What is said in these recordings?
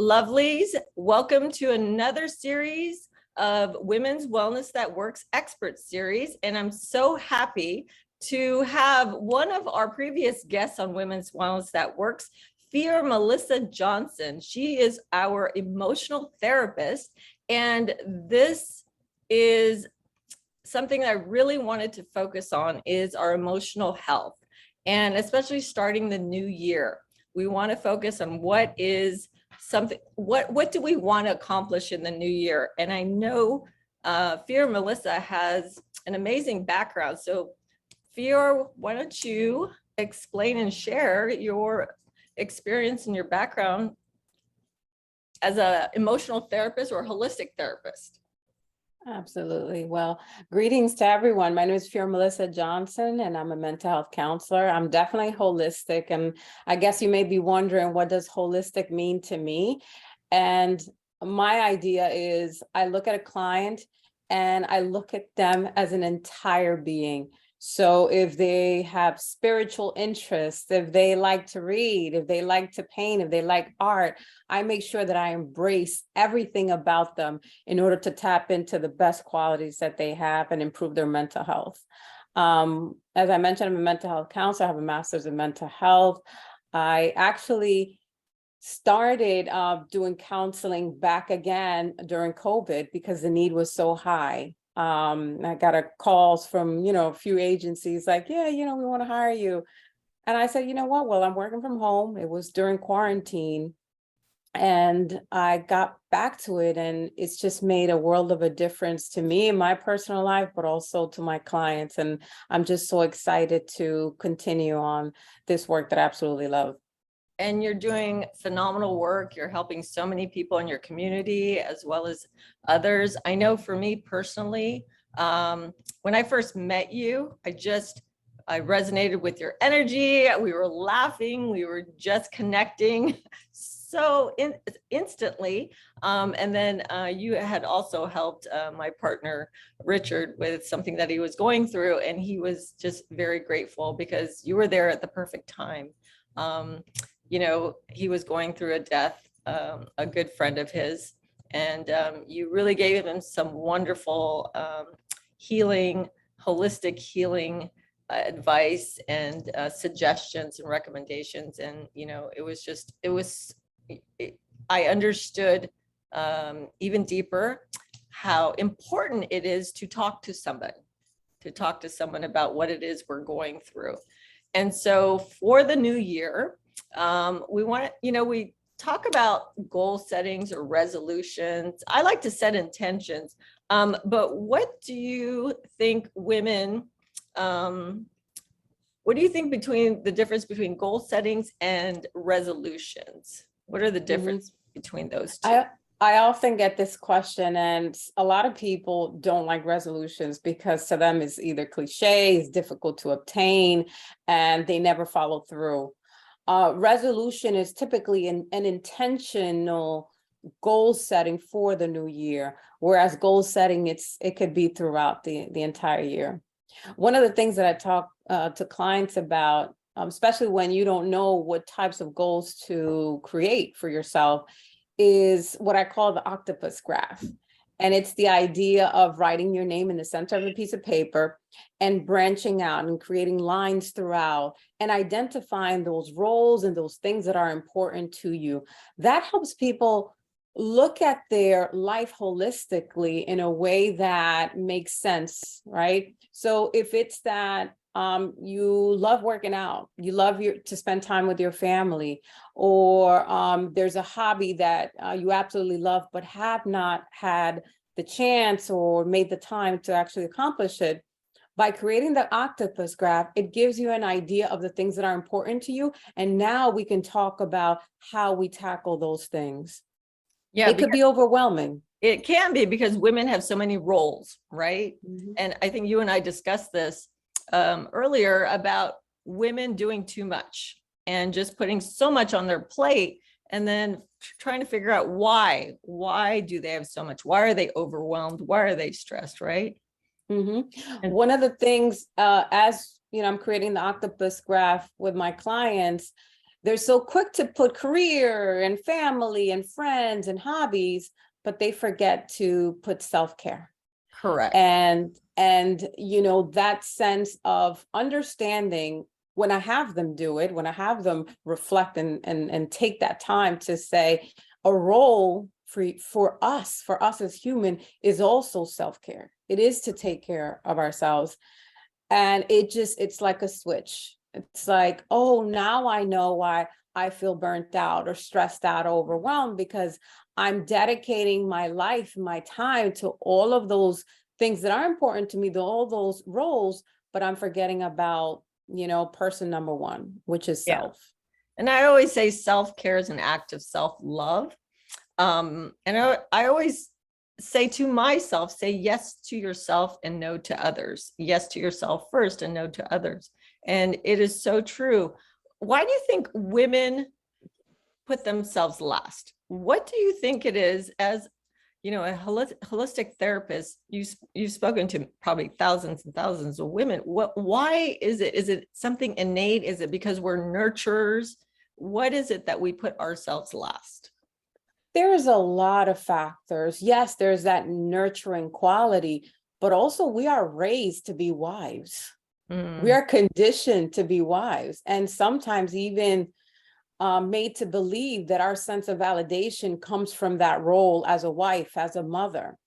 Lovelies, welcome to another series of Women's Wellness That Works Expert Series. And I'm so happy to have one of our previous guests on Women's Wellness That Works, Fiormelissa Johnson. She is our emotional therapist. And this is something that I really wanted to focus on is our emotional health. And especially starting the new year, we want to focus on what do we want to accomplish in the new year? And I know Fiormelissa has an amazing background. So Fior, why don't you explain and share your experience and your background as an emotional therapist or holistic therapist? Absolutely. Well, greetings to everyone. My name is Fiormelissa Johnson, and I'm a mental health counselor. I'm definitely holistic. And I guess you may be wondering, what does holistic mean to me? And my idea is I look at a client and I look at them as an entire being. So if they have spiritual interests, if they like to read, if they like to paint, if they like art, I make sure that I embrace everything about them in order to tap into the best qualities that they have and improve their mental health. As I mentioned, I'm a mental health counselor. I have a master's in mental health. I actually started doing counseling back again during COVID because the need was so high. I got calls from, a few agencies like, yeah, we want to hire you. And I said, you know what? Well, I'm working from home. It was during quarantine. And I got back to it, and it's just made a world of a difference to me in my personal life, but also to my clients. And I'm just so excited to continue on this work that I absolutely love. And you're doing phenomenal work. You're helping so many people in your community as well as others. I know for me personally, when I first met you, I resonated with your energy. We were laughing. We were just connecting so instantly. And then you had also helped my partner, Richard, with something that he was going through. And he was just very grateful because you were there at the perfect time. He was going through a death, a good friend of his, and you really gave him some wonderful holistic healing advice and suggestions and recommendations. And, I understood even deeper how important it is to talk to someone about what it is we're going through. And so for the new year, we talk about goal settings or resolutions. I like to set intentions, but what do you think what do you think between the difference between goal settings and resolutions? What are the difference between those two? I often get this question, and a lot of people don't like resolutions because to them it's either cliche, it's difficult to obtain, and they never follow through. Resolution is typically an intentional goal setting for the new year, whereas goal setting, it could be throughout the entire year. One of the things that I talk to clients about, especially when you don't know what types of goals to create for yourself, is what I call the Octopus Graph. And it's the idea of writing your name in the center of a piece of paper and branching out and creating lines throughout and identifying those roles and those things that are important to you. That helps people look at their life holistically in a way that makes sense, right? So if it's that you love working out, you love to spend time with your family, or there's a hobby that you absolutely love but have not had the chance or made the time to actually accomplish it, by creating the Octopus Graph, it gives you an idea of the things that are important to you. And now we can talk about how we tackle those things. Yeah, it could be overwhelming. It can be because women have so many roles, right? Mm-hmm. And I think you and I discussed this earlier about women doing too much and just putting so much on their plate, and then trying to figure out why do they have so much? Why are they overwhelmed? Why are they stressed, right? Mm-hmm. And one of the things, as I'm creating the Octopus Graph with my clients, they're so quick to put career and family and friends and hobbies, but they forget to put self-care. Correct. And you know, that sense of understanding when I have them do it, when I have them reflect and take that time to say a role for us as human is also self-care. It is to take care of ourselves. And it's like a switch. It's like, oh, now I know why I feel burnt out or stressed out, or overwhelmed, because I'm dedicating my life, my time to all of those things that are important to me, all those roles, but I'm forgetting about, you know, person number one, which is self. And I always say self-care is an act of self-love. And I always say to myself, say yes to yourself and no to others. Yes to yourself first and no to others. And it is so true. Why do you think women put themselves last? What do you think it is? As you know, a holistic therapist, you've spoken to probably thousands and thousands of women. Why is it? Is it something innate? Is it because we're nurturers? What is it that we put ourselves last? There's a lot of factors. Yes, there's that nurturing quality, but also we are raised to be wives. We are conditioned to be wives, and sometimes even made to believe that our sense of validation comes from that role as a wife, as a mother.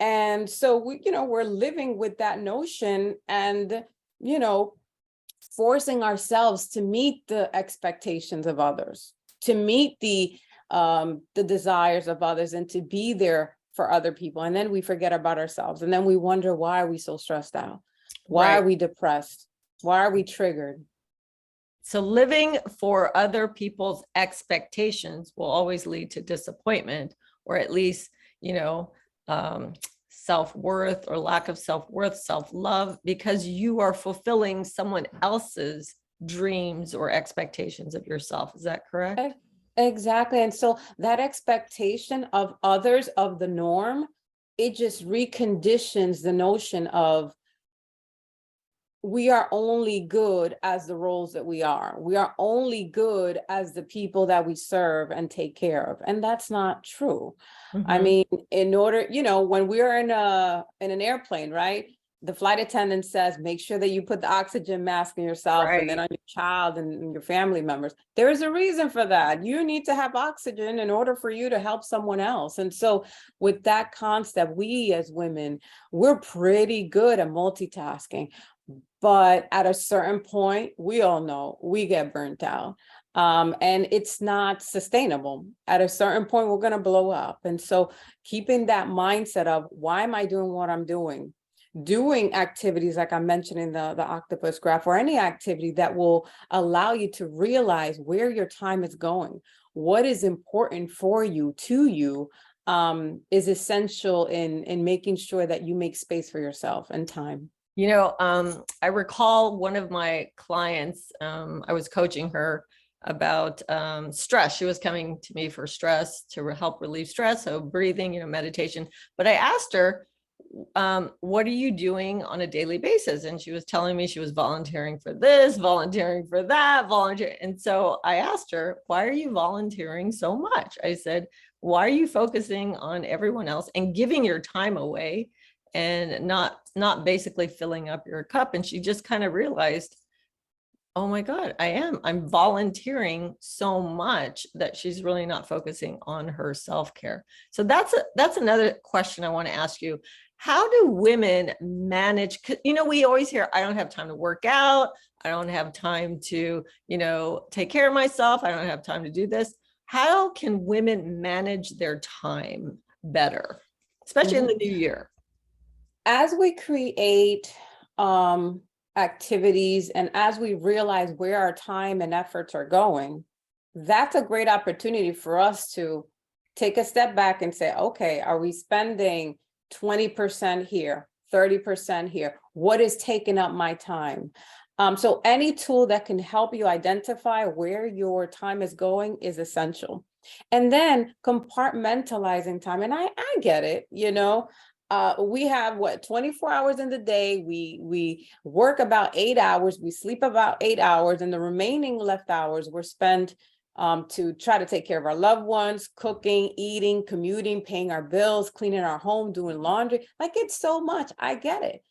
And so we, you know, we're living with that notion and, you know, forcing ourselves to meet the expectations of others, to meet the desires of others, and to be there for other people. And then we forget about ourselves. And then we wonder, why are we so stressed out? Why are we depressed? Why are we triggered? So living for other people's expectations will always lead to disappointment, or at least, you know, self-worth or lack of self-worth, self-love, because you are fulfilling someone else's dreams or expectations of yourself. Is that correct? Exactly. And so that expectation of others, of the norm, it just reconditions the notion of we are only good as the roles that we are. We are only good as the people that we serve and take care of. And that's not true. I mean, in order, you know, when we're in an airplane, right? The flight attendant says, make sure that you put the oxygen mask on yourself and then on your child and your family members. There is a reason for that. You need to have oxygen in order for you to help someone else. And so with that concept, we as women, we're pretty good at multitasking. But at a certain point, we all know we get burnt out. And it's not sustainable. At a certain point, we're going to blow up. And so keeping that mindset of, why am I doing what I'm doing? Doing activities like I mentioned in the Octopus Graph, or any activity that will allow you to realize where your time is going, what is important for you, to you, is essential in making sure that you make space for yourself and time. You know, I recall one of my clients, I was coaching her about stress. She was coming to me for stress, to help relieve stress. So breathing, you know, meditation. But I asked her, what are you doing on a daily basis? And she was telling me she was volunteering for this, volunteering for that, volunteer. And so I asked her, why are you volunteering so much? I said, why are you focusing on everyone else and giving your time away and not basically filling up your cup? And she just kind of realized, oh my God, I'm volunteering so much that she's really not focusing on her self-care. So that's another question I want to ask you. How do women manage? You know, we always hear, I don't have time to work out. I don't have time to, you know, take care of myself. I don't have time to do this. How can women manage their time better, especially in the new year? As we create activities and as we realize where our time and efforts are going, that's a great opportunity for us to take a step back and say, okay, are we spending 20% here, 30% here? What is taking up my time? So any tool that can help you identify where your time is going is essential. And then compartmentalizing time. And I get it, you know, we have what, 24 hours in the day. We work about 8 hours, we sleep about 8 hours, and the remaining left hours were spent to try to take care of our loved ones, cooking, eating, commuting, paying our bills, cleaning our home, doing laundry. Like, it's so much. I get it.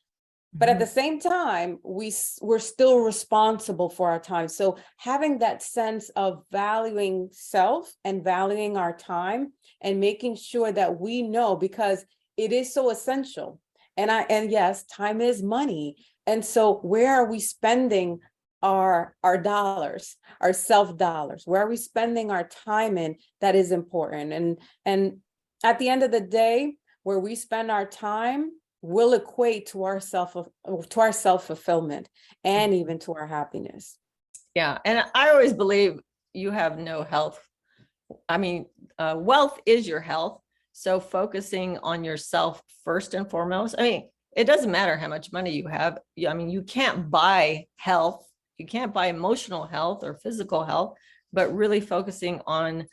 But at the same time, we're still responsible for our time. So having that sense of valuing self and valuing our time and making sure that we know, because it is so essential. And yes, time is money. And so where are we spending our dollars, our self dollars? Where are we spending our time in? That is important. And at the end of the day, where we spend our time will equate to our self-fulfillment and even to our happiness. Yeah. And I always believe you have no health. I mean, wealth is your health. So focusing on yourself first and foremost. I mean, it doesn't matter how much money you have. I mean, you can't buy health. You can't buy emotional health or physical health, but really focusing on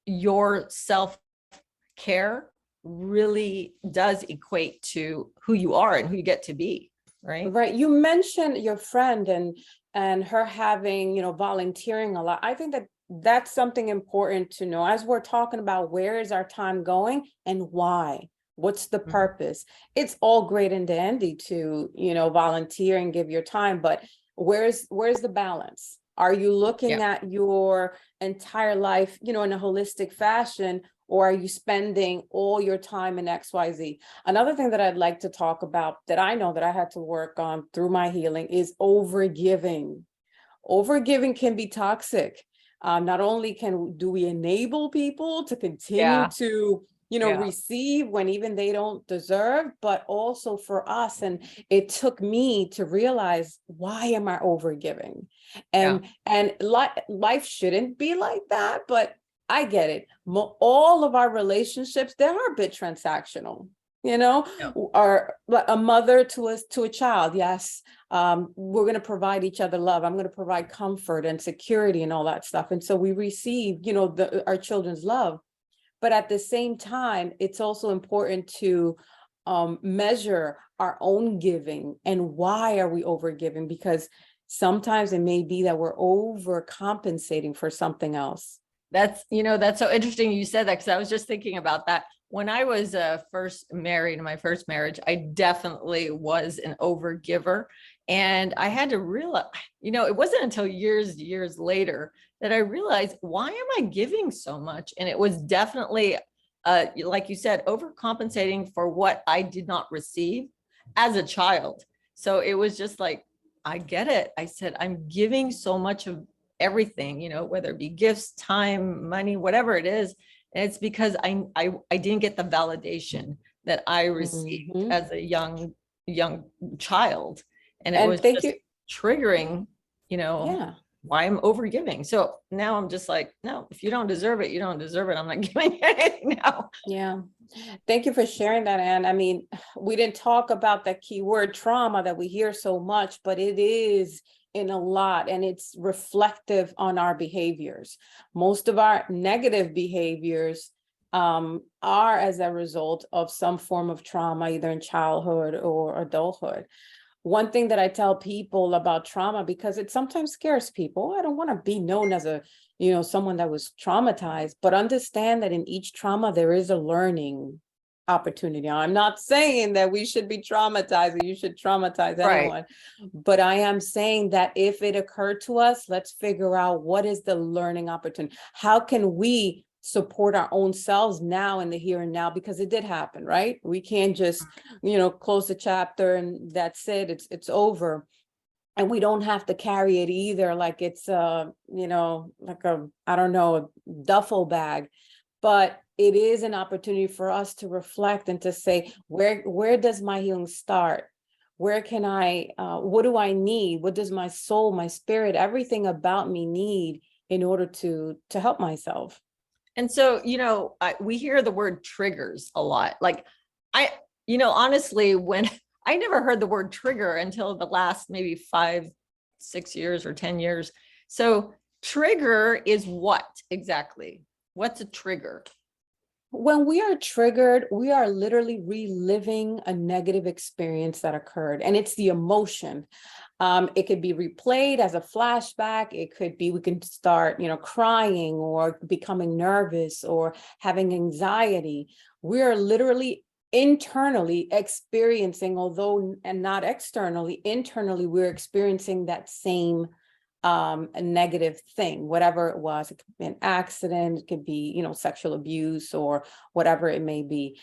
your self-care really does equate to who you are and who you get to be, right? Right. You mentioned your friend and her having, volunteering a lot. I think that that's something important to know as we're talking about where is our time going and why. What's the purpose? It's all great and dandy to, volunteer and give your time, but where's the balance? Are you looking at your entire life, in a holistic fashion, or are you spending all your time in XYZ? Another thing that I'd like to talk about that I know that I had to work on through my healing is overgiving. Overgiving can be toxic. Not only do we enable people to continue to receive when even they don't deserve, but also for us. And it took me to realize, why am I overgiving? And life shouldn't be like that, but I get it. All of our relationships, they are a bit transactional, or a mother to a child. Yes. We're going to provide each other love. I'm going to provide comfort and security and all that stuff. And so we receive, our children's love. But at the same time, it's also important to measure our own giving. And why are we overgiving? Because sometimes it may be that we're overcompensating for something else. That's so interesting you said that, because I was just thinking about that. When I was first married in my first marriage, I definitely was an overgiver. And I had to realize, it wasn't until years later that I realized, why am I giving so much? And it was definitely, like you said, overcompensating for what I did not receive as a child. So it was just like, I get it. I said, I'm giving so much of everything, whether it be gifts, time, money, whatever it is. And it's because I didn't get the validation that I received as a young child. And it was just triggering, why I'm overgiving. So now I'm just like, no, if you don't deserve it, you don't deserve it. I'm not giving anything now. Yeah. Thank you for sharing that, Anne. I mean, we didn't talk about that key word trauma that we hear so much, but it is in a lot, and it's reflective on our behaviors. Most of our negative behaviors are as a result of some form of trauma, either in childhood or adulthood. One thing that I tell people about trauma, because it sometimes scares people, I don't want to be known as someone that was traumatized, but understand that in each trauma, there is a learning opportunity. I'm not saying that we should be traumatized or you should traumatize anyone, but I am saying that if it occurred to us, let's figure out what is the learning opportunity. How can we support our own selves now in the here and now, because it did happen, right? We can't just, close the chapter and that's it. It's over. And we don't have to carry it either like it's like a duffel bag. But it is an opportunity for us to reflect and to say, where does my healing start? Where can what do I need? What does my soul, my spirit, everything about me need in order to help myself? And so, we hear the word triggers a lot. Like honestly, when I never heard the word trigger until the last maybe 5, 6 years or 10 years. So trigger is what exactly? What's a trigger? When we are triggered, we are literally reliving a negative experience that occurred, and it's the emotion. It could be replayed as a flashback. It could be, we can start, crying or becoming nervous or having anxiety. We are literally internally experiencing, although and not externally, internally, we're experiencing that same a negative thing, whatever it was. It could be an accident, it could be, sexual abuse or whatever it may be.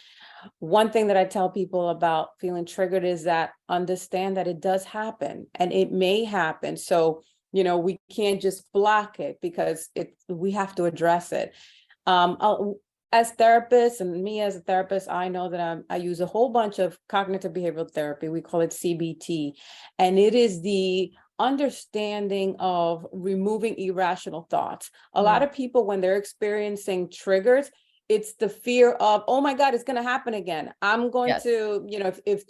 One thing that I tell people about feeling triggered is that understand that it does happen and it may happen. So, we can't just block it because we have to address it. As therapists, and me as a therapist, I know that I use a whole bunch of cognitive behavioral therapy. We call it CBT, and it is the understanding of removing irrational thoughts. A lot of people, when they're experiencing triggers, it's the fear of, oh my God, it's going to happen again. I'm going to, if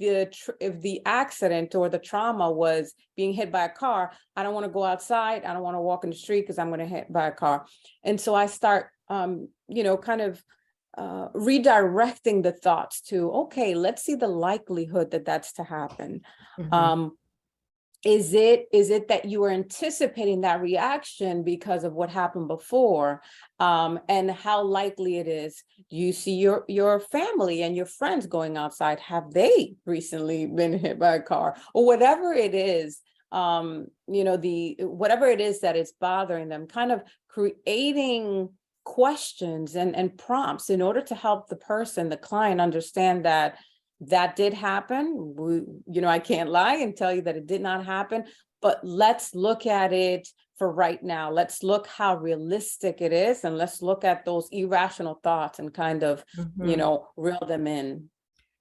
the accident or the trauma was being hit by a car, I don't want to go outside. I don't want to walk in the street because I'm going to hit by a car. And so I start, redirecting the thoughts to, okay, let's see the likelihood that that's to happen. Is it that you are anticipating that reaction because of what happened before? And how likely it is? Do you see your family and your friends going outside? Have they recently been hit by a car? Or whatever it is, whatever it is that is bothering them, kind of creating questions and prompts in order to help the person, the client, understand that did happen. I can't lie and tell you that it did not happen, but let's look at it for right now. Let's look how realistic it is, and let's look at those irrational thoughts and kind of, reel them in.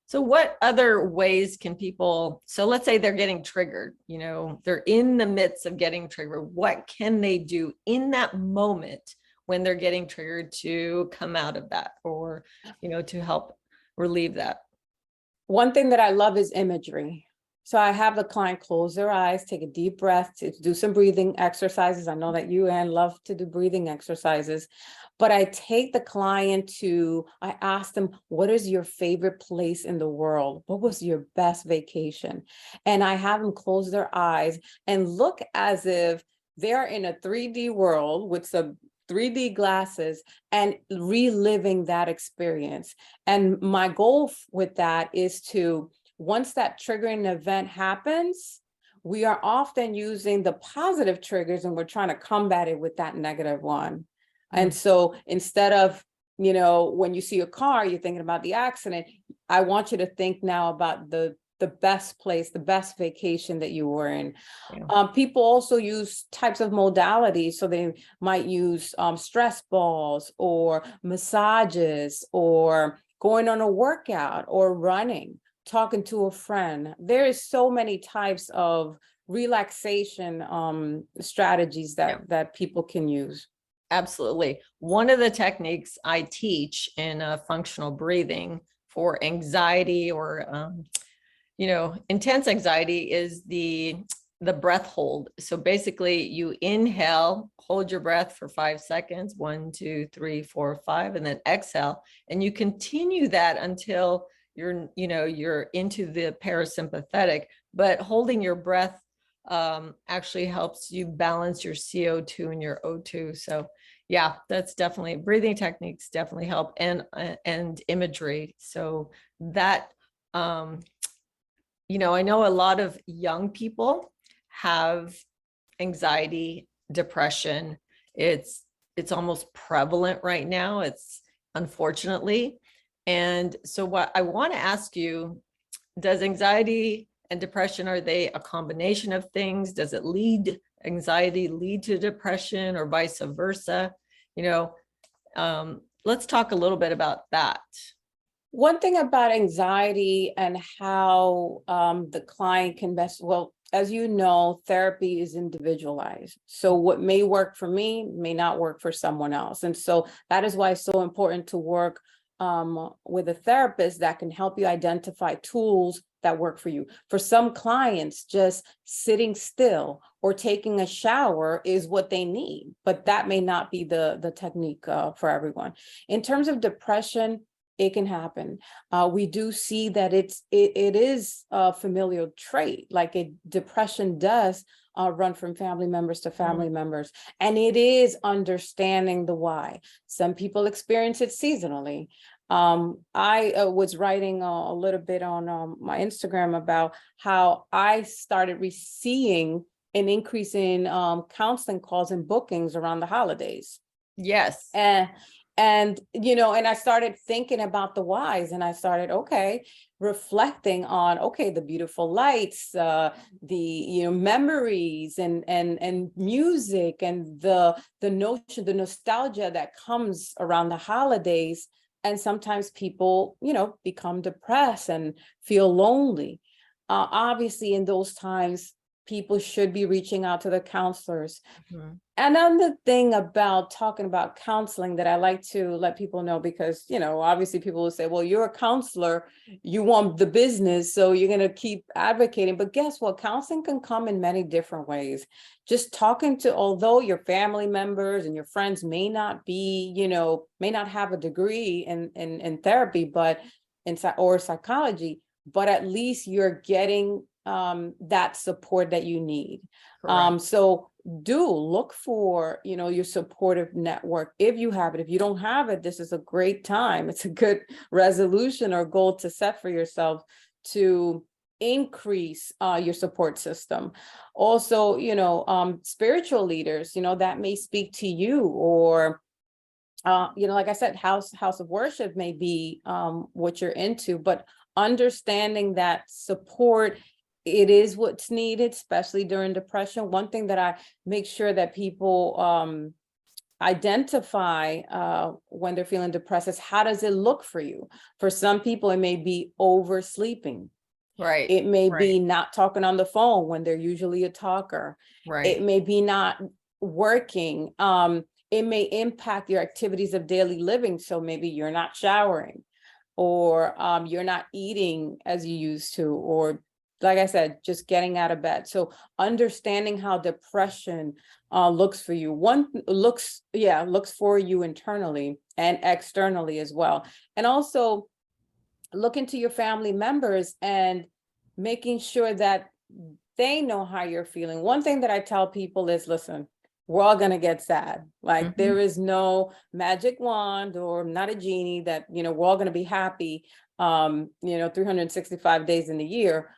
So what other ways can people, so let's say they're getting triggered, they're in the midst of getting triggered. What can they do in that moment when they're getting triggered to come out of that, or, to help relieve that? One thing that I love is imagery. So I have the client close their eyes, take a deep breath, to do some breathing exercises. I know that you, Anne, love to do breathing exercises, but I take the client I ask them, what is your favorite place in the world? What was your best vacation? And I have them close their eyes and look as if they're in a 3D world with some 3D glasses and reliving that experience. And my goal with that is to, once that triggering event happens, we are often using the positive triggers and we're trying to combat it with that negative one. And so instead of, when you see a car, you're thinking about the accident, I want you to think now about the best place, the best vacation that you were in. People also use types of modalities. So they might use stress balls or massages or going on a workout or running, talking to a friend. There is so many types of relaxation strategies that people can use. Absolutely. One of the techniques I teach in functional breathing for anxiety or intense anxiety is the breath hold. So basically you inhale, hold your breath for 5 seconds, 1, 2, 3, 4, 5, and then exhale. And you continue that until you're into the parasympathetic, but holding your breath actually helps you balance your CO2 and your O2. So yeah, that's definitely, breathing techniques definitely help, and imagery. So that, I know a lot of young people have anxiety, depression. It's almost prevalent right now. It's unfortunately. And so what I want to ask you, does anxiety and depression, are they a combination of things? Does anxiety lead to depression or vice versa? Let's talk a little bit about that. One thing about anxiety and how the client can best, well, as you know, therapy is individualized. So what may work for me may not work for someone else. And so that is why it's so important to work with a therapist that can help you identify tools that work for you. For some clients, just sitting still or taking a shower is what they need, but that may not be the technique for everyone. In terms of depression, it can happen. We do see that it is a familial trait, like depression does run from family members to family members. And it is understanding the why. Some people experience it seasonally. I was writing a little bit on my Instagram about how I started seeing an increase in counseling calls and bookings around the holidays. Yes. And and I started thinking about the whys, and I started reflecting on the beautiful lights, the memories and music, and the notion, the nostalgia that comes around the holidays. And sometimes people become depressed and feel lonely. Obviously in those times people should be reaching out to the counselors. Another thing about talking about counseling that I like to let people know, because, obviously people will say, well, you're a counselor, you want the business, so you're going to keep advocating. But guess what? Counseling can come in many different ways. Just talking to, although your family members and your friends may not be, may not have a degree in therapy, but or psychology, but at least you're getting that support that you need. So do look for, your supportive network if you have it. If you don't have it, this is a great time. It's a good resolution or goal to set for yourself to increase your support system. Also, spiritual leaders, that may speak to you, or like I said, house of worship may be what you're into, but understanding that support, it is what's needed, especially during depression. One thing that I make sure that people identify when they're feeling depressed is, how does it look for you? For some people, it may be oversleeping. Right. It may be not talking on the phone when they're usually a talker. Right. It may be not working. It may impact your activities of daily living. So maybe you're not showering, or you're not eating as you used to, or like I said, just getting out of bed. So understanding how depression looks for you. Looks for you internally and externally as well. And also look into your family members and making sure that they know how you're feeling. One thing that I tell people is, listen, we're all going to get sad. Like there is no magic wand, or not a genie that, we're all going to be happy, 365 days in the year.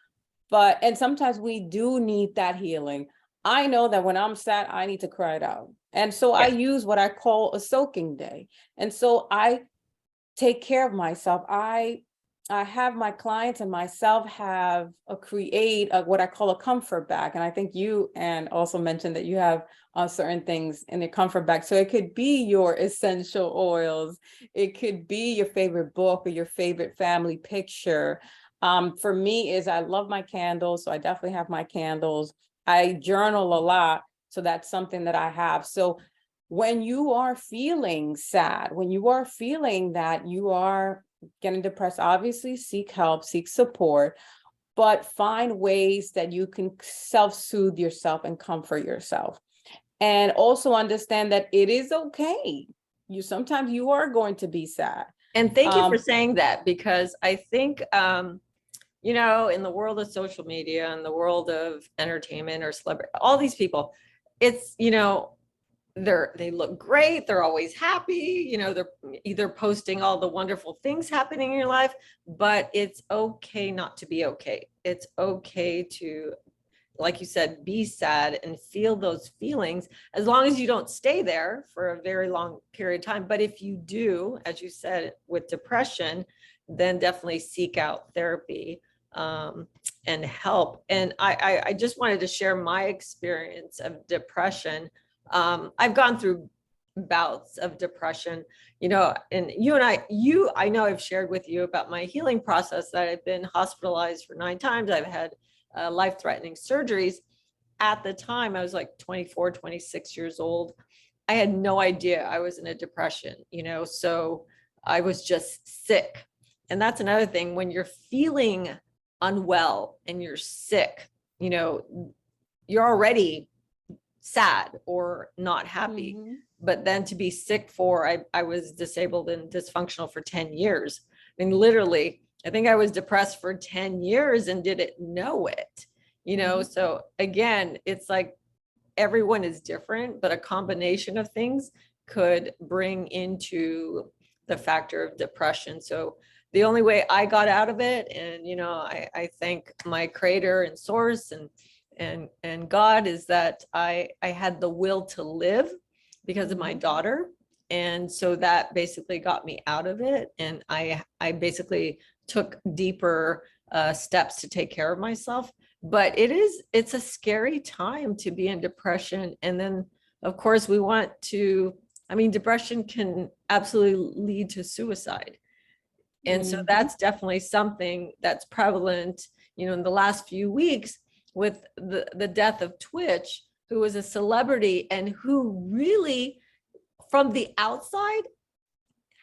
And sometimes we do need that healing. I know that when I'm sad, I need to cry it out. And so I use what I call a soaking day. And so I take care of myself. I have my clients and myself create what I call a comfort bag. And I think you, Anne, also mentioned that you have certain things in the comfort bag. So it could be your essential oils. It could be your favorite book or your favorite family picture. For me I love my candles. So I definitely have my candles. I journal a lot. So that's something that I have. So when you are feeling sad, when you are feeling that you are getting depressed, obviously seek help, seek support, but find ways that you can self-soothe yourself and comfort yourself. And also understand that it is okay. Sometimes you are going to be sad. And thank you for saying that, because I think, in the world of social media and the world of entertainment or celebrity, all these people, it's, they look great. They're always happy. They're either posting all the wonderful things happening in your life, but it's okay not to be okay. It's okay to, like you said, be sad and feel those feelings, as long as you don't stay there for a very long period of time. But if you do, as you said, with depression, then definitely seek out therapy and help. And I just wanted to share my experience of depression. I've gone through bouts of depression, and I know I've shared with you about my healing process, that I've been hospitalized for 9 times. I've had life-threatening surgeries. At the time, I was like 24, 26 years old. I had no idea I was in a depression, so I was just sick. And that's another thing, when you're feeling unwell and you're sick, you're already sad or not happy. But then to be sick I was disabled and dysfunctional for 10 years. I mean, literally, I think I was depressed for 10 years and didn't know it, you know? So again, it's like everyone is different, but a combination of things could bring into the factor of depression. So the only way I got out of it, and you know, I thank my creator and source and God, is that I had the will to live because of my daughter. And so that basically got me out of it. And I basically took deeper steps to take care of myself. But it's a scary time to be in depression. And then, of course, we want to, I mean, depression can absolutely lead to suicide. And so that's definitely something that's prevalent, you know, in the last few weeks with the death of Twitch, who was a celebrity and who really, from the outside,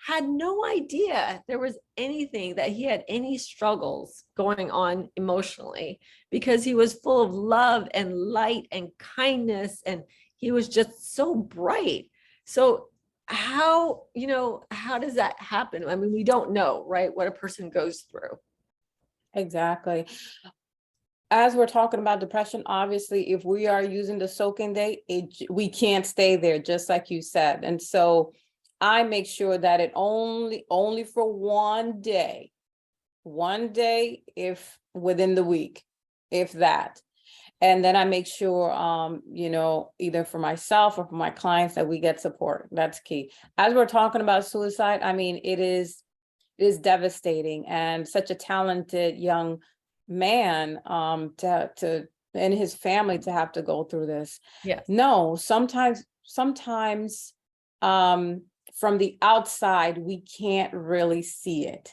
had no idea there was anything, that he had any struggles going on emotionally, because he was full of love and light and kindness, and he was just so bright. So how, you know, how does that happen? I mean, we don't know, right, what a person goes through. Exactly. As we're talking about depression, obviously, if we are using the soaking day, we can't stay there, just like you said. And so I make sure that it only for one day, if within the week, if that. And then I make sure, you know, either for myself or for my clients, that we get support. That's key. As we're talking about suicide, I mean, it is devastating, and such a talented young man to and his family to have to go through this. Yes. No, sometimes from the outside we can't really see it.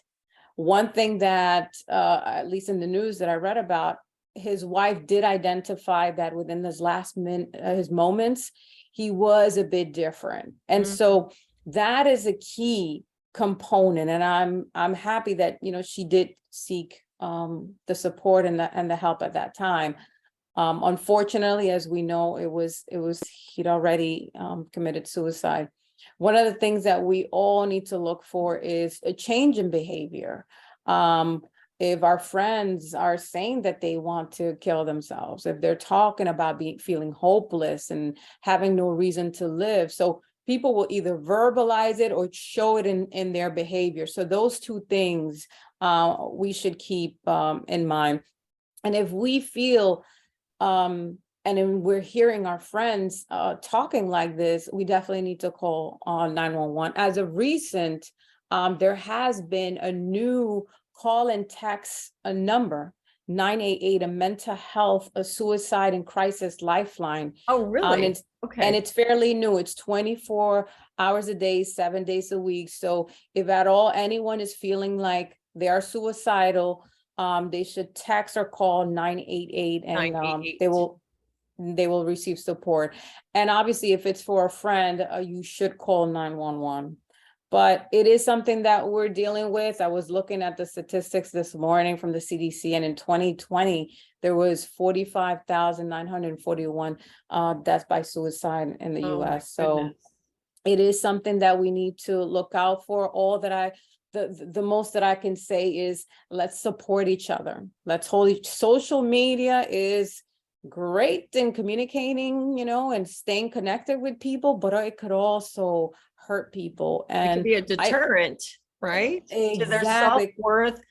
One thing that at least in the news that I read about, his wife did identify that within his his moments, he was a bit different. And so that is a key component. And I'm happy that, you know, she did seek the support and the help at that time. Unfortunately, as we know, he'd already committed suicide. One of the things that we all need to look for is a change in behavior. If our friends are saying that they want to kill themselves, if they're talking about feeling hopeless and having no reason to live. So people will either verbalize it or show it in their behavior. So those two things we should keep in mind. And if we feel, and then we're hearing our friends talking like this, we definitely need to call 911. As of recent, there has been a new call and text a number, 988, a mental health, a suicide and crisis lifeline. Oh, really? Okay. And it's fairly new. It's 24 hours a day, 7 days a week. So if at all anyone is feeling like they are suicidal, they should text or call 988, and 988. they will receive support. And obviously, if it's for a friend, you should call 911. But it is something that we're dealing with. I was looking at the statistics this morning from the CDC, and in 2020, there was 45,941 deaths by suicide in the US. So it is something that we need to look out for. The most that I can say is, let's support each other. Let's social media is great in communicating, you know, and staying connected with people, but it could also hurt people. And it could be a deterrent, right? Exactly. To their self-worth,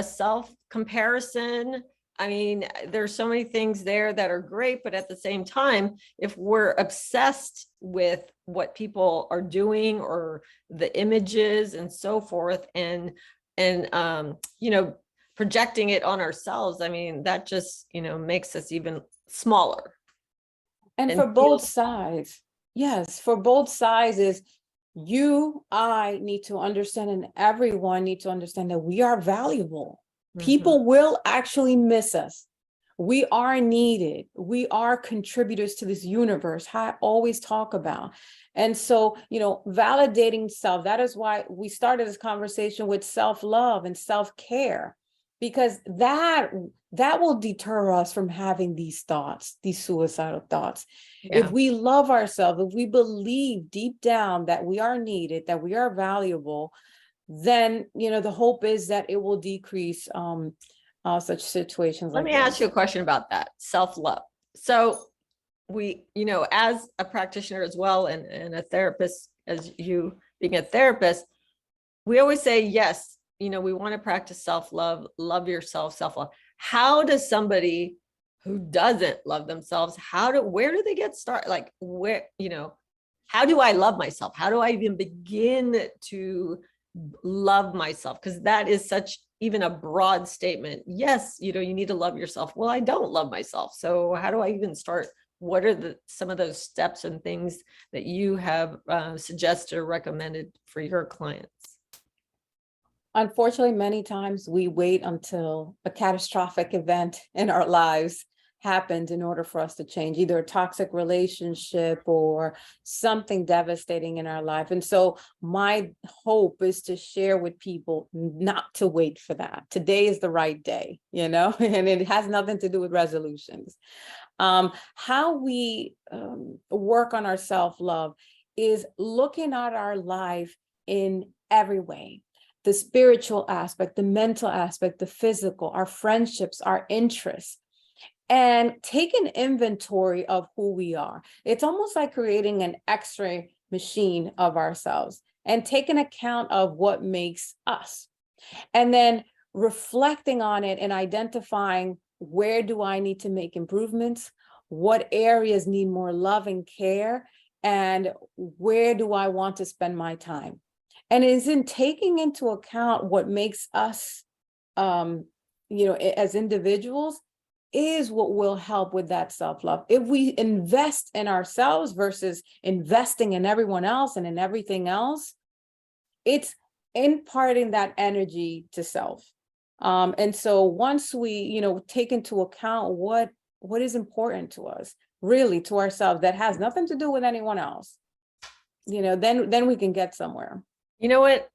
self-comparison. I mean, there's so many things there that are great, but at the same time, if we're obsessed with what people are doing or the images and so forth, and you know, projecting it on ourselves, I mean, that just, you know, makes us even smaller. And for both sides, yes, for both sides is I need to understand, and everyone needs to understand that we are valuable. People will actually miss us. We are needed. We are contributors to this universe, how I always talk about. And so, you know, validating self, that is why we started this conversation with self-love and self-care, because that will deter us from having these thoughts, these suicidal thoughts. Yeah. If we love ourselves, if we believe deep down that we are needed, that we are valuable, then, the hope is that it will decrease such situations Let like me ask you a this. question about that, self-love. So we, as a practitioner as well, and a therapist, as you being a therapist, we always say, yes, we want to practice self-love, love yourself, self-love. How does somebody who doesn't love themselves, where do they get started? Like, where, how do I love myself? How do I even begin to love myself? Because that is such even a broad statement. Yes, you need to love yourself. Well, I don't love myself. So how do I even start? What are some of those steps and things that you have suggested or recommended for your clients? Unfortunately, many times we wait until a catastrophic event in our lives happened in order for us to change, either a toxic relationship or something devastating in our life. And so my hope is to share with people not to wait for that. Today is the right day, and it has nothing to do with resolutions. How we work on our self-love is looking at our life in every way. The spiritual aspect, the mental aspect, the physical, our friendships, our interests, and take an inventory of who we are. It's almost like creating an X-ray machine of ourselves and take an account of what makes us. And then reflecting on it and identifying, where do I need to make improvements? What areas need more love and care? And where do I want to spend my time? And it's in taking into account what makes us, as individuals, is what will help with that self-love. If we invest in ourselves versus investing in everyone else and in everything else, it's imparting that energy to self. And so once we, take into account what is important to us, really to ourselves, that has nothing to do with anyone else, then we can get somewhere. You know what?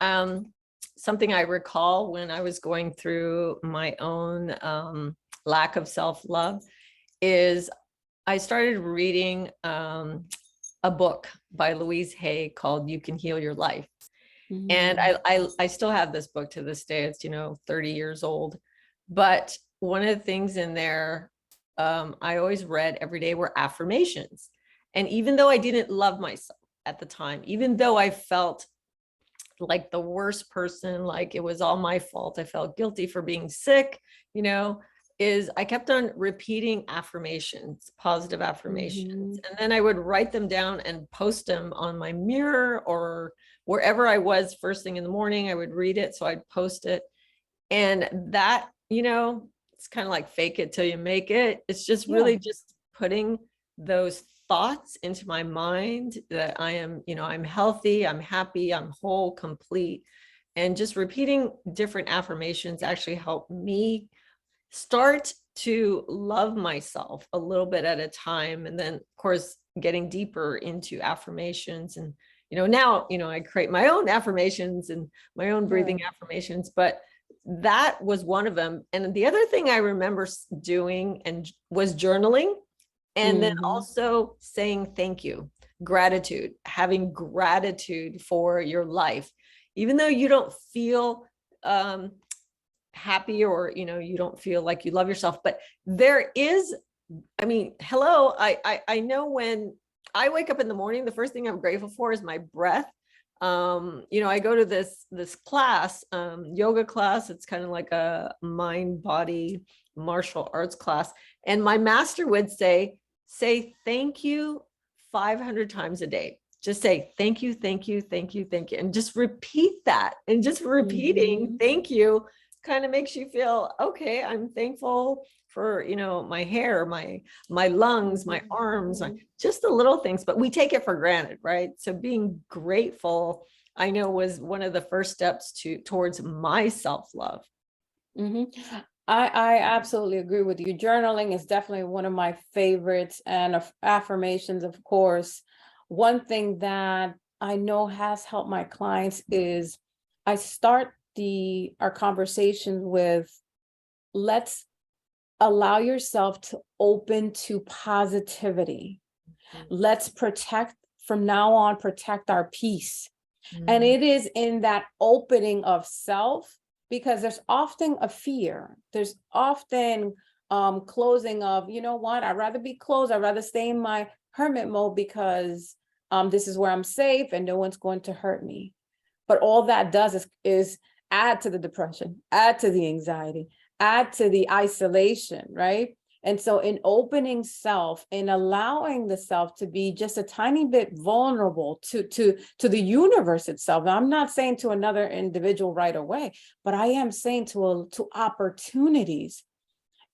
Something I recall when I was going through my own lack of self-love is I started reading a book by Louise Hay called You Can Heal Your Life. Mm-hmm. And I still have this book to this day. It's, 30 years old. But one of the things in there I always read every day were affirmations. And even though I didn't love myself at the time, even though I felt like the worst person, like it was all my fault, I felt guilty for being sick, I kept on repeating affirmations, positive affirmations. Mm-hmm. And then I would write them down and post them on my mirror or wherever I was first thing in the morning. I would read it. So I'd post it. And that, it's kind of like fake it till you make it. It's just really just putting those thoughts into my mind that I am, I'm healthy, I'm happy, I'm whole, complete. And just repeating different affirmations actually helped me start to love myself a little bit at a time. And then, of course, getting deeper into affirmations. And, now, I create my own affirmations and my own breathing affirmations, but that was one of them. And the other thing I remember doing was journaling. And then also saying thank you, gratitude, having gratitude for your life, even though you don't feel happy or, you don't feel like you love yourself. But there is, hello, I know when I wake up in the morning, the first thing I'm grateful for is my breath. I go to this class, yoga class. It's kind of like a mind body martial arts class. And my master would say thank you 500 times a day. Just say thank you, thank you, thank you, thank you. And just repeat that. And just repeating thank you kind of makes you feel, okay, I'm thankful for, my hair, my lungs, my arms, just the little things, but we take it for granted, right? So being grateful, I know, was one of the first steps towards my self-love. Mm-hmm. I absolutely agree with you. Journaling is definitely one of my favorites, and affirmations, of course. One thing that I know has helped my clients is I start our conversation with, let's allow yourself to open to positivity. Let's protect our peace. And Mhm. it is in that opening of self, because there's often a fear. There's often closing of, you know what, I'd rather be closed. I'd rather stay in my hermit mode because this is where I'm safe and no one's going to hurt me. But all that does is add to the depression, add to the anxiety, add to the isolation, right? And so in opening self and allowing the self to be just a tiny bit vulnerable to the universe itself. Now, I'm not saying to another individual right away, but I am saying to opportunities.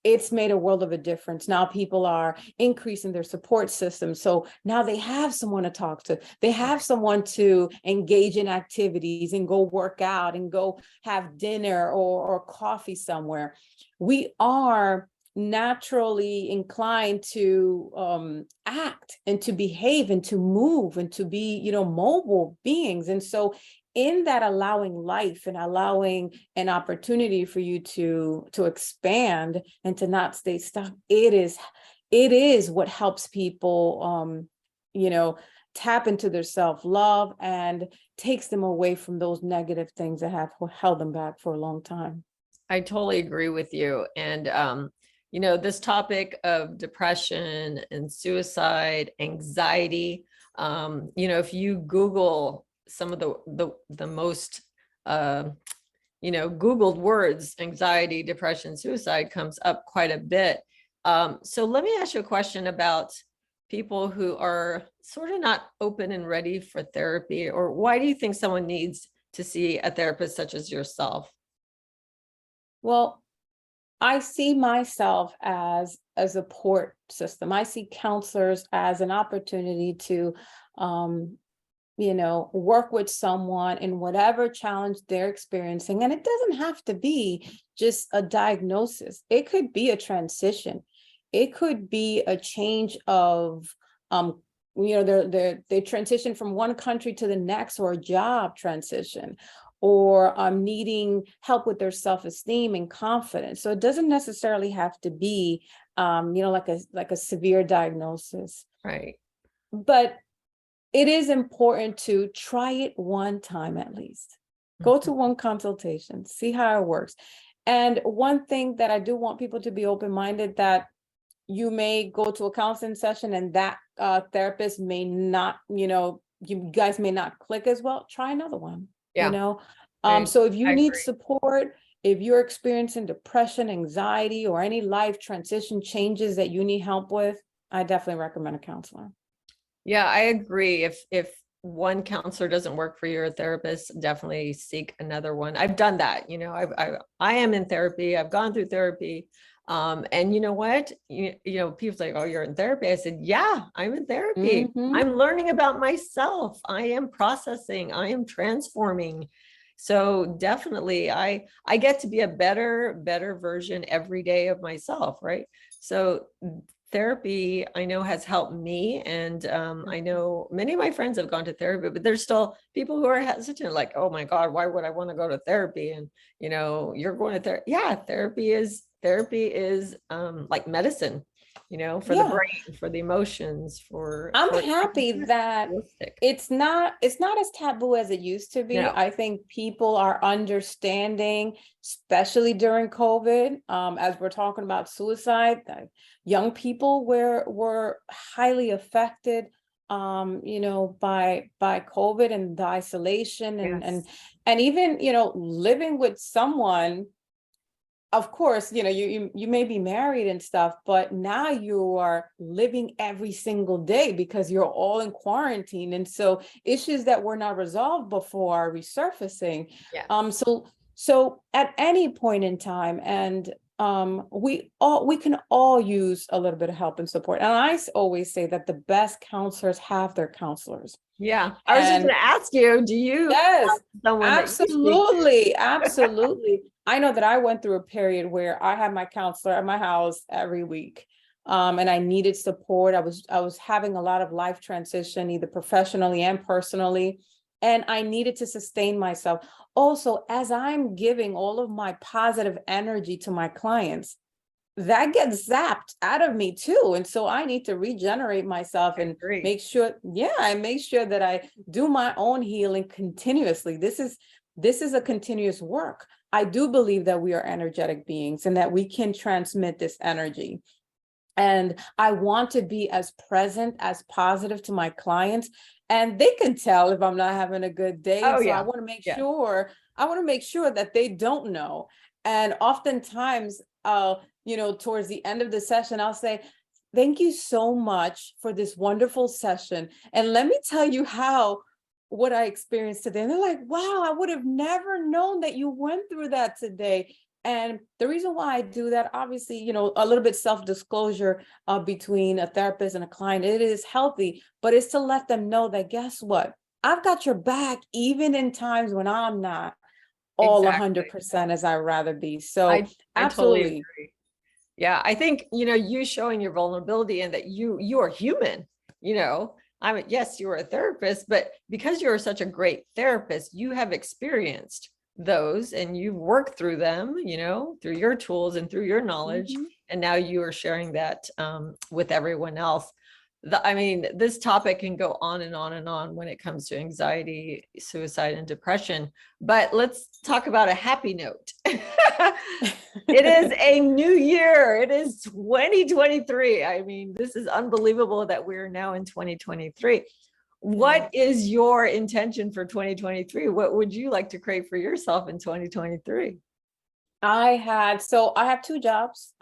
It's made a world of a difference. Now people are increasing their support system. So now they have someone to talk to. They have someone to engage in activities and go work out and go have dinner or coffee somewhere. We are naturally inclined to act and to behave and to move and to be, mobile beings. And so in that allowing life and allowing an opportunity for you to expand and to not stay stuck, it is what helps people tap into their self-love and takes them away from those negative things that have held them back for a long time. I totally agree with you. And, this topic of depression and suicide, anxiety, if you Google some of the most, Googled words, anxiety, depression, suicide comes up quite a bit. So let me ask you a question about people who are sort of not open and ready for therapy, or why do you think someone needs to see a therapist such as yourself? Well, I see myself as a support system. I see counselors as an opportunity to, work with someone in whatever challenge they're experiencing. And it doesn't have to be just a diagnosis. It could be a transition. It could be a change of, they transition from one country to the next, or a job transition, or needing help with their self-esteem and confidence. So it doesn't necessarily have to be, like a severe diagnosis. Right. But it is important to try it one time at least. Go to one consultation, see how it works. And one thing that I do want people to be open-minded, that you may go to a counseling session and that therapist may not, you guys may not click as well. Try another one. Yeah. So if you I need agree. support, if you're experiencing depression, anxiety, or any life transition changes that you need help with, I definitely recommend a counselor. Yeah, I agree. If one counselor doesn't work for your therapist, definitely seek another one. I've done that. I am in therapy. I've gone through therapy. And you know what? People say, "Oh, you're in therapy." I said, "Yeah, I'm in therapy. Mm-hmm. I'm learning about myself. I am processing. I am transforming." So definitely, I get to be a better version every day of myself, right? So therapy, I know, has helped me. And I know many of my friends have gone to therapy, but there's still people who are hesitant, like, "Oh my God, why would I want to go to therapy?" And, you're going to therapy. Yeah, therapy is like medicine, for the Yeah. brain, for the emotions, I'm for happy that holistic. it's not as taboo as it used to be. No. I think people are understanding, especially during COVID, as we're talking about suicide. Young people were highly affected, by COVID and the isolation Yes. and even, living with someone. Of course, you may be married and stuff, but now you are living every single day because you're all in quarantine. And so issues that were not resolved before are resurfacing. Yes. So at any point in time, and we can all use a little bit of help and support. And I always say that the best counselors have their counselors. Yeah. I was just And going to ask you, do you yes, have someone that you speak to? absolutely, absolutely. I know that I went through a period where I had my counselor at my house every week. And I needed support. I was having a lot of life transition, either professionally and personally, and I needed to sustain myself. Also, as I'm giving all of my positive energy to my clients, that gets zapped out of me too. And so I need to regenerate myself and make sure, I make sure that I do my own healing continuously. This is a continuous work. I do believe that we are energetic beings and that we can transmit this energy. And I want to be as present, as positive to my clients. And they can tell if I'm not having a good day. Oh, so yeah. I want to make sure that they don't know. And oftentimes, towards the end of the session, I'll say, thank you so much for this wonderful session. And let me tell you what I experienced today. And they're like, wow, I would have never known that you went through that today. And the reason why I do that, obviously, a little bit self-disclosure between a therapist and a client, it is healthy, but it's to let them know that, guess what? I've got your back, even in times when I'm not all 100% as I'd rather be. So I absolutely. Totally agree. Yeah, I think, you showing your vulnerability and that you are human, I mean, yes, you are a therapist, but because you're such a great therapist, you have experienced those and you've worked through them, through your tools and through your knowledge. And now you are sharing that with everyone else. This topic can go on and on and on when it comes to anxiety, suicide, and depression, but let's talk about a happy note. It is a new year. It is 2023. This is unbelievable that we're now in 2023. What is your intention for 2023? What would you like to create for yourself in 2023? I have two jobs.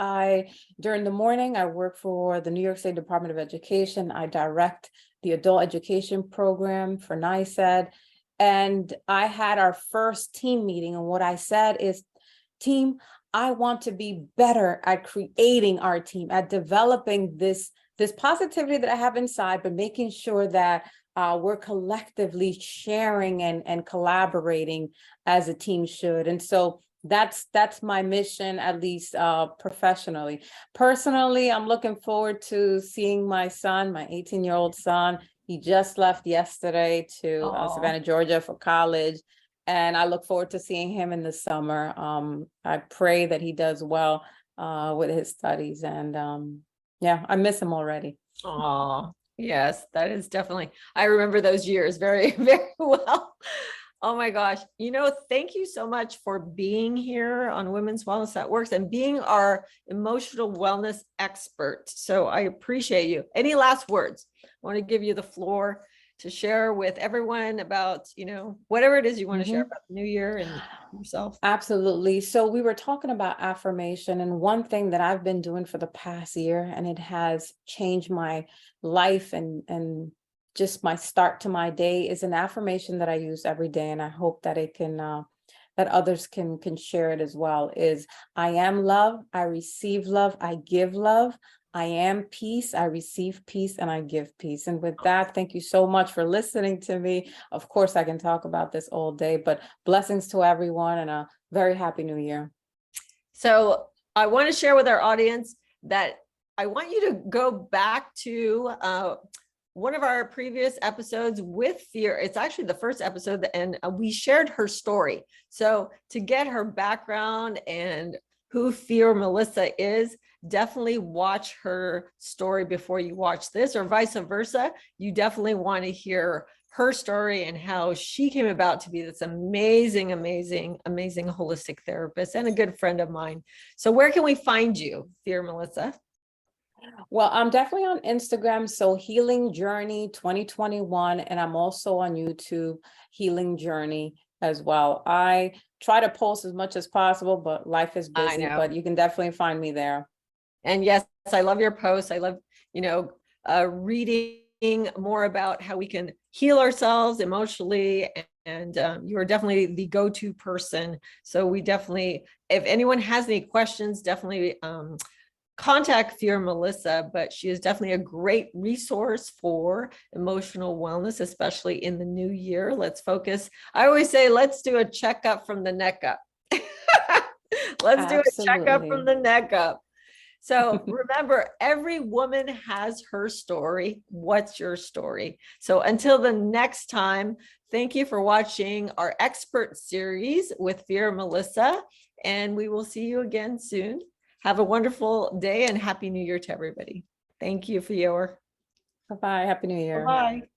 During the morning, I work for the New York State Department of Education. I direct the adult education program for NYSED. And I had our first team meeting. And what I said is, team, I want to be better at creating our team, at developing this positivity that I have inside, but making sure that we're collectively sharing and collaborating as a team should. And so that's my mission, at least professionally. Personally, I'm looking forward to seeing my son, my 18-year-old son. He just left yesterday to Savannah, Georgia for college. And I look forward to seeing him in the summer. I pray that he does well with his studies. And I miss him already. Oh, yes, that is definitely, I remember those years very, very well. Oh my gosh. Thank you so much for being here on Women's Wellness That Works and being our emotional wellness expert. So I appreciate you. Any last words? I want to give you the floor to share with everyone about, whatever it is you want to share about the new year and yourself. Absolutely. So we were talking about affirmation, and one thing that I've been doing for the past year, and it has changed my life and just my start to my day, is an affirmation that I use every day. And I hope that it can, that others can share it as well, is I am love, I receive love, I give love. I am peace, I receive peace, and I give peace. And with that, thank you so much for listening to me. Of course, I can talk about this all day, but blessings to everyone and a very happy new year. So I want to share with our audience that I want you to go back to one of our previous episodes with Fior. It's actually the first episode, and we shared her story. So to get her background and who Fiormelissa is, definitely watch her story before you watch this, or vice versa. You definitely want to hear her story and how she came about to be this amazing holistic therapist and a good friend of mine. So where can we find you, Fiormelissa? Well, I'm definitely on Instagram, so Healing Journey 2021, and I'm also on YouTube, Healing Journey as well. I try to post as much as possible, but life is busy, but you can definitely find me there. And yes, I love your posts. I love, reading more about how we can heal ourselves emotionally. And you are definitely the go-to person. So we definitely, if anyone has any questions, definitely contact Fiormelissa, but she is definitely a great resource for emotional wellness, especially in the new year. Let's focus. I always say, let's do a checkup from the neck up. Let's do a checkup from the neck up. So remember, every woman has her story. What's your story? So until the next time, thank you for watching our expert series with Fiormelissa, and we will see you again soon. Have a wonderful day and Happy New Year to everybody. Thank you, Fior. Bye-bye. Happy New Year. Bye-bye.